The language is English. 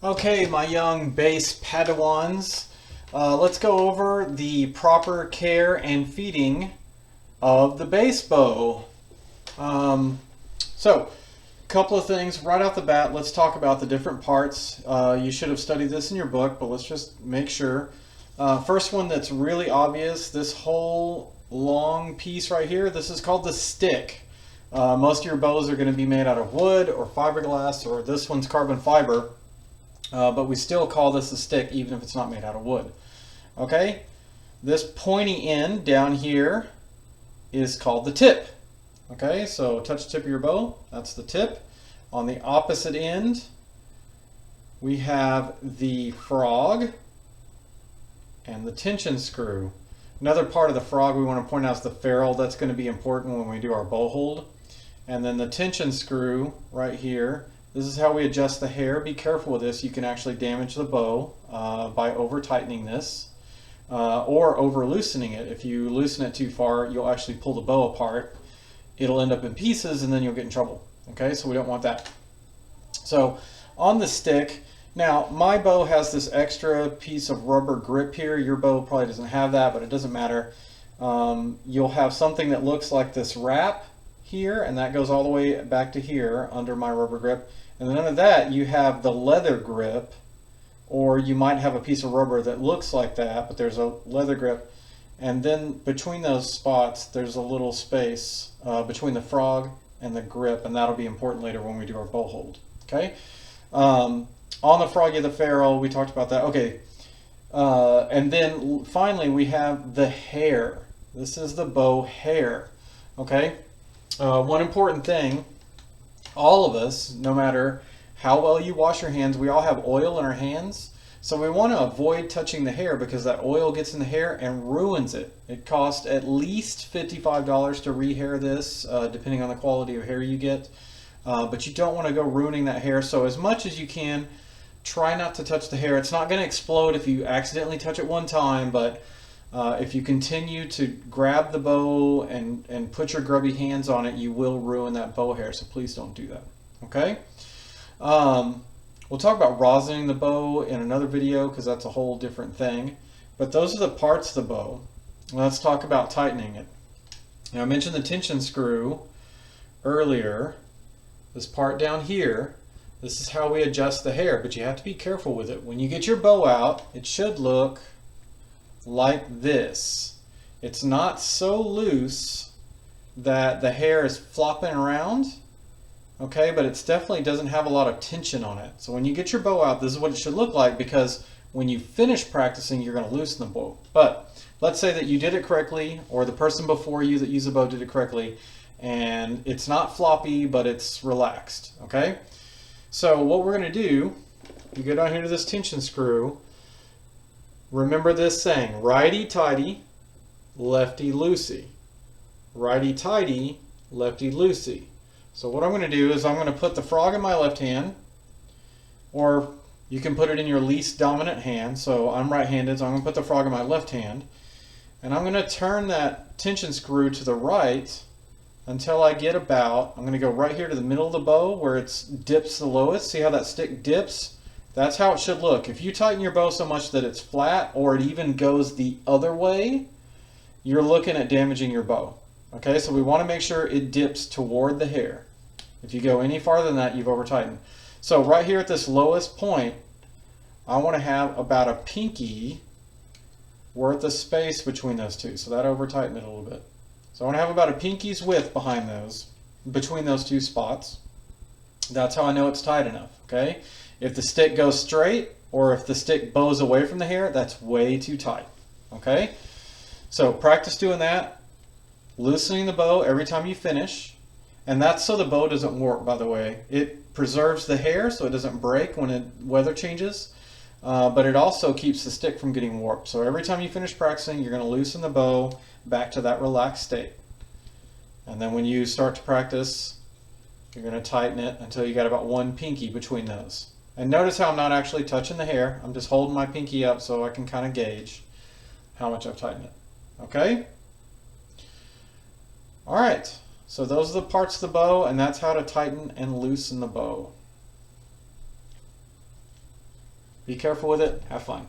Okay, my young bass Padawans, let's go over the proper care and feeding of the bass bow. So, a couple of things right off the bat. Let's talk about the different parts. You should have studied this in your book, but let's just make sure. First one that's really obvious, this whole long piece right here, this is called the stick. Most of your bows are going to be made out of wood or fiberglass, or this one's carbon fiber. But we still call this a stick even if it's not made out of wood. Okay, this pointy end down here is called the tip. Okay, so touch the tip of your bow, that's the tip. On the opposite end, we have the frog and the tension screw. Another part of the frog we want to point out is the ferrule. That's going to be important when we do our bow hold. And then the tension screw right here. This is how we adjust the hair. Be careful with this. You can actually damage the bow by over tightening this or over loosening it. If you loosen it too far, you'll actually pull the bow apart. It'll end up in pieces and then you'll get in trouble. Okay, so we don't want that. So on the stick, now my bow has this extra piece of rubber grip here. Your bow probably doesn't have that, but it doesn't matter. You'll have something that looks like this wrap here, and that goes all the way back to here under my rubber grip. And then under that you have the leather grip, or you might have a piece of rubber that looks like that, but there's a leather grip. And then between those spots there's a little space between the frog and the grip, and that'll be important later when we do our bow hold. Okay, on the frog you have the ferrule, we talked about that. Okay, and then finally we have the hair. This is the bow hair. Okay, one important thing, all of us, no matter how well you wash your hands, we all have oil in our hands. So we want to avoid touching the hair because that oil gets in the hair and ruins it. It costs at least $55 to rehair this, depending on the quality of hair you get. But you don't want to go ruining that hair. So as much as you can, try not to touch the hair. It's not going to explode if you accidentally touch it one time, but if you continue to grab the bow and put your grubby hands on it, you will ruin that bow hair, so please don't do that. Okay? We'll talk about rosining the bow in another video because that's a whole different thing. But those are the parts of the bow. Let's talk about tightening it. Now I mentioned the tension screw earlier. This part down here, this is how we adjust the hair, but you have to be careful with it. When you get your bow out, it should look like this. It's not so loose that the hair is flopping around, okay, but it definitely doesn't have a lot of tension on it. So when you get your bow out, this is what it should look like, because when you finish practicing, you're going to loosen the bow. But let's say that you did it correctly, or the person before you that used the bow did it correctly, and it's not floppy, but it's relaxed, okay? So what we're going to do, you go down here to this tension screw. Remember this saying, righty-tighty, lefty-loosey. Righty-tighty, lefty-loosey. So what I'm going to do is I'm going to put the frog in my left hand, or you can put it in your least dominant hand. So I'm right-handed, so I'm going to put the frog in my left hand. And I'm going to turn that tension screw to the right until I get about, I'm going to go right here to the middle of the bow where it dips the lowest. See how that stick dips? That's how it should look. If you tighten your bow so much that it's flat or it even goes the other way, you're looking at damaging your bow. Okay, so we want to make sure it dips toward the hair. If you go any farther than that, you've over tightened. So right here at this lowest point, I want to have about a pinky worth of space between those two. So that over tightened it a little bit. So I want to have about a pinky's width behind those, between those two spots. That's how I know it's tight enough, okay? If the stick goes straight or if the stick bows away from the hair, that's way too tight, okay? So practice doing that, loosening the bow every time you finish, and that's so the bow doesn't warp, by the way. It preserves the hair so it doesn't break when weather changes, but it also keeps the stick from getting warped. So every time you finish practicing, you're going to loosen the bow back to that relaxed state. And then when you start to practice, you're going to tighten it until you got about one pinky between those. And notice how I'm not actually touching the hair. I'm just holding my pinky up so I can kind of gauge how much I've tightened it. Okay? Alright, so those are the parts of the bow, and that's how to tighten and loosen the bow. Be careful with it. Have fun.